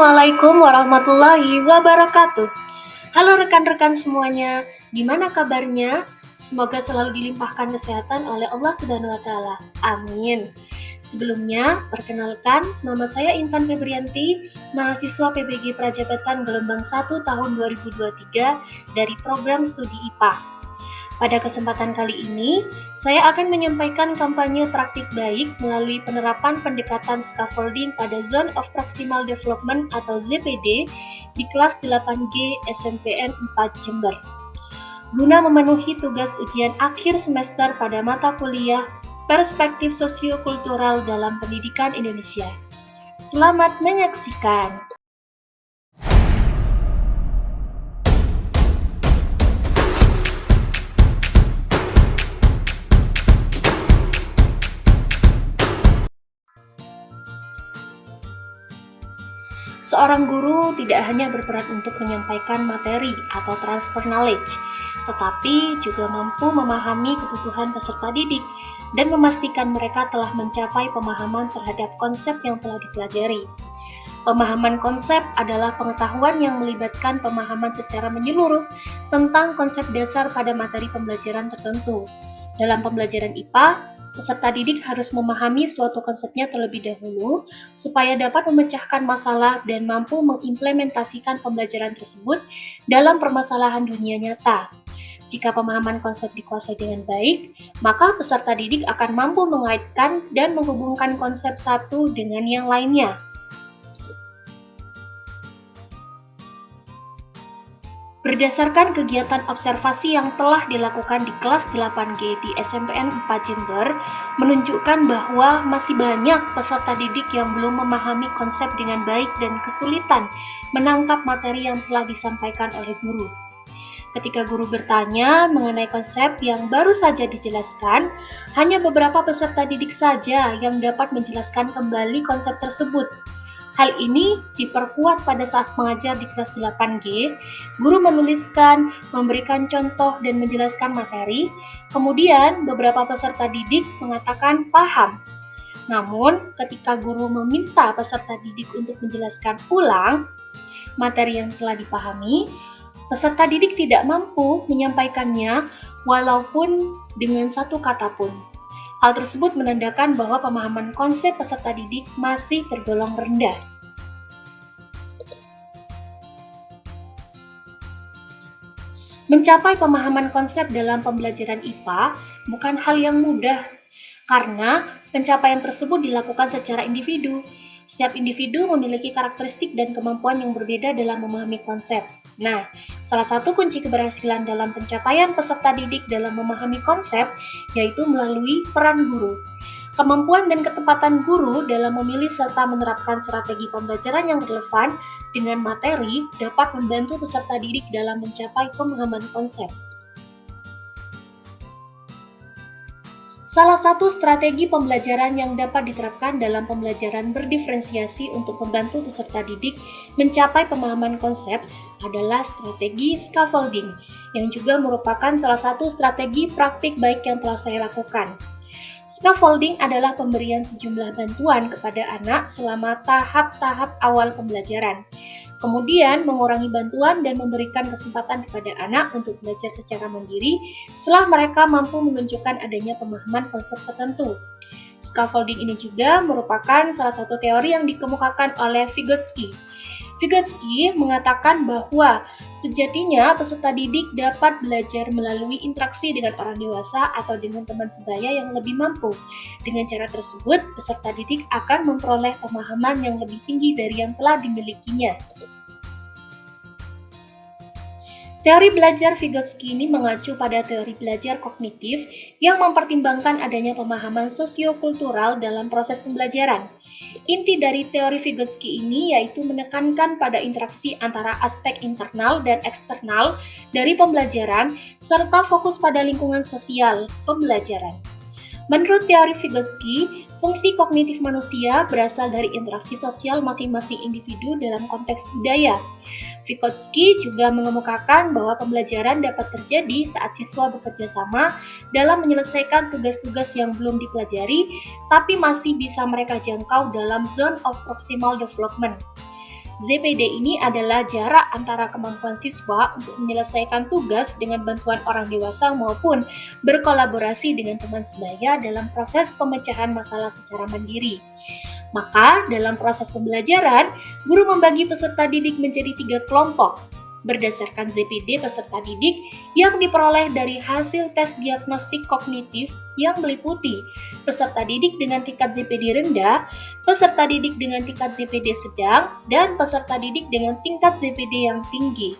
Assalamualaikum warahmatullahi wabarakatuh. Halo rekan-rekan semuanya, gimana kabarnya? Semoga selalu dilimpahkan kesehatan oleh Allah Subhanahu wa taala. Amin. Sebelumnya, perkenalkan, nama saya Intan Febrianti, mahasiswa PBG Prajabatan Gelombang 1 tahun 2023 dari program studi IPA. Pada kesempatan kali ini, saya akan menyampaikan kampanye praktik baik melalui penerapan pendekatan scaffolding pada Zone of Proximal Development atau ZPD di kelas 8G SNPN 4 Jember. Guna memenuhi tugas ujian akhir semester pada mata kuliah Perspektif Sosiokultural dalam Pendidikan Indonesia. Selamat menyaksikan! Seorang guru tidak hanya berperan untuk menyampaikan materi atau transfer knowledge, tetapi juga mampu memahami kebutuhan peserta didik dan memastikan mereka telah mencapai pemahaman terhadap konsep yang telah dipelajari. Pemahaman konsep adalah pengetahuan yang melibatkan pemahaman secara menyeluruh tentang konsep dasar pada materi pembelajaran tertentu. Dalam pembelajaran IPA, peserta didik harus memahami suatu konsepnya terlebih dahulu supaya dapat memecahkan masalah dan mampu mengimplementasikan pembelajaran tersebut dalam permasalahan dunia nyata. Jika pemahaman konsep dikuasai dengan baik, maka peserta didik akan mampu mengaitkan dan menghubungkan konsep satu dengan yang lainnya. Berdasarkan kegiatan observasi yang telah dilakukan di kelas 8G di SNPN 4 Jember, menunjukkan bahwa masih banyak peserta didik yang belum memahami konsep dengan baik dan kesulitan menangkap materi yang telah disampaikan oleh guru. Ketika guru bertanya mengenai konsep yang baru saja dijelaskan, hanya beberapa peserta didik saja yang dapat menjelaskan kembali konsep tersebut. Hal ini diperkuat pada saat mengajar di kelas 8G, guru menuliskan, memberikan contoh dan menjelaskan materi, kemudian beberapa peserta didik mengatakan paham. Namun, ketika guru meminta peserta didik untuk menjelaskan ulang materi yang telah dipahami, peserta didik tidak mampu menyampaikannya walaupun dengan satu kata pun. Hal tersebut menandakan bahwa pemahaman konsep peserta didik masih tergolong rendah. Mencapai pemahaman konsep dalam pembelajaran IPA bukan hal yang mudah, karena pencapaian tersebut dilakukan secara individu. Setiap individu memiliki karakteristik dan kemampuan yang berbeda dalam memahami konsep. Nah, salah satu kunci keberhasilan dalam pencapaian peserta didik dalam memahami konsep yaitu melalui peran guru. Kemampuan dan ketepatan guru dalam memilih serta menerapkan strategi pembelajaran yang relevan dengan materi dapat membantu peserta didik dalam mencapai pemahaman konsep. Salah satu strategi pembelajaran yang dapat diterapkan dalam pembelajaran berdiferensiasi untuk membantu peserta didik mencapai pemahaman konsep adalah strategi scaffolding, yang juga merupakan salah satu strategi praktik baik yang telah saya lakukan. Scaffolding adalah pemberian sejumlah bantuan kepada anak selama tahap-tahap awal pembelajaran. Kemudian mengurangi bantuan dan memberikan kesempatan kepada anak untuk belajar secara mandiri setelah mereka mampu menunjukkan adanya pemahaman konsep tertentu. Scaffolding ini juga merupakan salah satu teori yang dikemukakan oleh Vygotsky. Vygotsky mengatakan bahwa sejatinya peserta didik dapat belajar melalui interaksi dengan orang dewasa atau dengan teman sebaya yang lebih mampu. Dengan cara tersebut, peserta didik akan memperoleh pemahaman yang lebih tinggi dari yang telah dimilikinya. Teori belajar Vygotsky ini mengacu pada teori belajar kognitif yang mempertimbangkan adanya pemahaman sosiokultural dalam proses pembelajaran. Inti dari teori Vygotsky ini yaitu menekankan pada interaksi antara aspek internal dan eksternal dari pembelajaran serta fokus pada lingkungan sosial pembelajaran. Menurut teori Vygotsky, fungsi kognitif manusia berasal dari interaksi sosial masing-masing individu dalam konteks budaya. Vygotsky juga mengemukakan bahwa pembelajaran dapat terjadi saat siswa bekerja sama dalam menyelesaikan tugas-tugas yang belum dipelajari, tapi masih bisa mereka jangkau dalam Zone of Proximal Development. ZPD ini adalah jarak antara kemampuan siswa untuk menyelesaikan tugas dengan bantuan orang dewasa maupun berkolaborasi dengan teman sebaya dalam proses pemecahan masalah secara mandiri. Maka, dalam proses pembelajaran, guru membagi peserta didik menjadi 3 kelompok berdasarkan ZPD peserta didik yang diperoleh dari hasil tes diagnostik kognitif yang meliputi peserta didik dengan tingkat ZPD rendah, peserta didik dengan tingkat ZPD sedang, dan peserta didik dengan tingkat ZPD yang tinggi.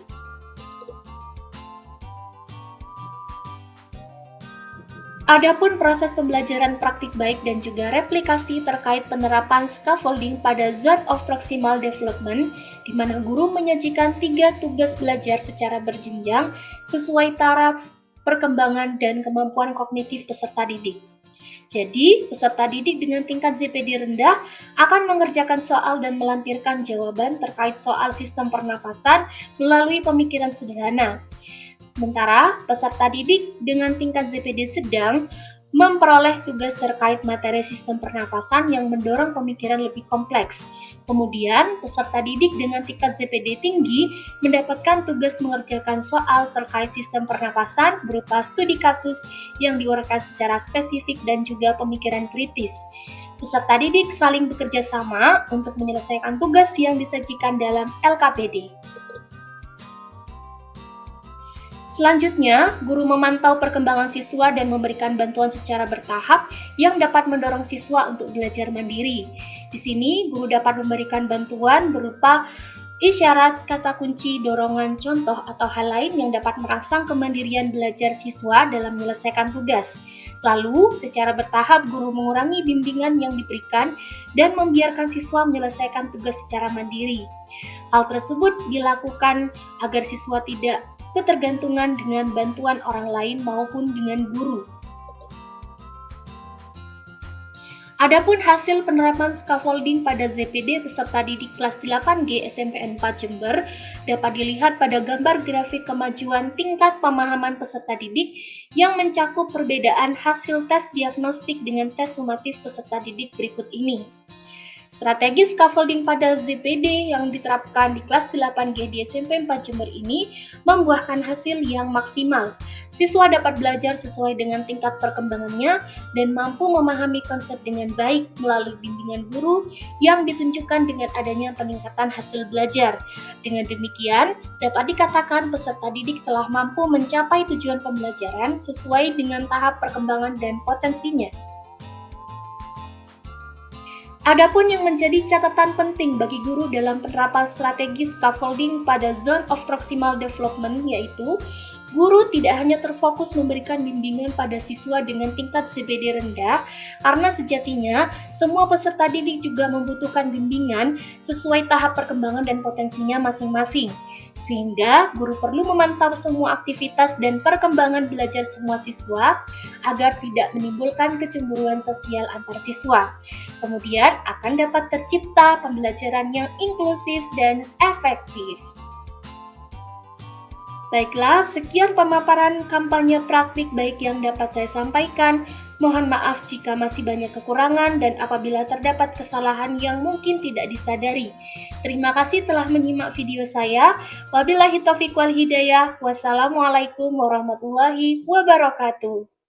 Adapun proses pembelajaran praktik baik dan juga replikasi terkait penerapan scaffolding pada zone of proximal development, di mana guru menyajikan 3 tugas belajar secara berjenjang sesuai taraf perkembangan dan kemampuan kognitif peserta didik. Jadi, peserta didik dengan tingkat ZPD rendah akan mengerjakan soal dan melampirkan jawaban terkait soal sistem pernapasan melalui pemikiran sederhana. Sementara peserta didik dengan tingkat ZPD sedang memperoleh tugas terkait materi sistem pernafasan yang mendorong pemikiran lebih kompleks. Kemudian, peserta didik dengan tingkat ZPD tinggi mendapatkan tugas mengerjakan soal terkait sistem pernafasan berupa studi kasus yang diuraikan secara spesifik dan juga pemikiran kritis. Peserta didik saling bekerja sama untuk menyelesaikan tugas yang disajikan dalam LKPD. Selanjutnya, guru memantau perkembangan siswa dan memberikan bantuan secara bertahap yang dapat mendorong siswa untuk belajar mandiri. Di sini, guru dapat memberikan bantuan berupa isyarat, kata kunci, dorongan, contoh, atau hal lain yang dapat merangsang kemandirian belajar siswa dalam menyelesaikan tugas. Lalu, secara bertahap, guru mengurangi bimbingan yang diberikan dan membiarkan siswa menyelesaikan tugas secara mandiri. Hal tersebut dilakukan agar siswa tidak ketergantungan dengan bantuan orang lain maupun dengan guru. Adapun hasil penerapan scaffolding pada ZPD peserta didik kelas 8G SMPN 4 Jember dapat dilihat pada gambar grafik kemajuan tingkat pemahaman peserta didik yang mencakup perbedaan hasil tes diagnostik dengan tes sumatif peserta didik berikut ini. Strategi scaffolding pada ZPD yang diterapkan di kelas 8G di SMP 4 Jember ini membuahkan hasil yang maksimal. Siswa dapat belajar sesuai dengan tingkat perkembangannya dan mampu memahami konsep dengan baik melalui bimbingan guru yang ditunjukkan dengan adanya peningkatan hasil belajar. Dengan demikian, dapat dikatakan peserta didik telah mampu mencapai tujuan pembelajaran sesuai dengan tahap perkembangan dan potensinya. Adapun yang menjadi catatan penting bagi guru dalam penerapan strategi scaffolding pada zone of proximal development yaitu guru tidak hanya terfokus memberikan bimbingan pada siswa dengan tingkat ZPD rendah, karena sejatinya semua peserta didik juga membutuhkan bimbingan sesuai tahap perkembangan dan potensinya masing-masing. Sehingga guru perlu memantau semua aktivitas dan perkembangan belajar semua siswa agar tidak menimbulkan kecemburuan sosial antar siswa. Kemudian akan dapat tercipta pembelajaran yang inklusif dan efektif. Baiklah, sekian pemaparan kampanye praktik baik yang dapat saya sampaikan. Mohon maaf jika masih banyak kekurangan dan apabila terdapat kesalahan yang mungkin tidak disadari. Terima kasih telah menyimak video saya. Wabillahi taufiq wal hidayah. Wassalamualaikum warahmatullahi wabarakatuh.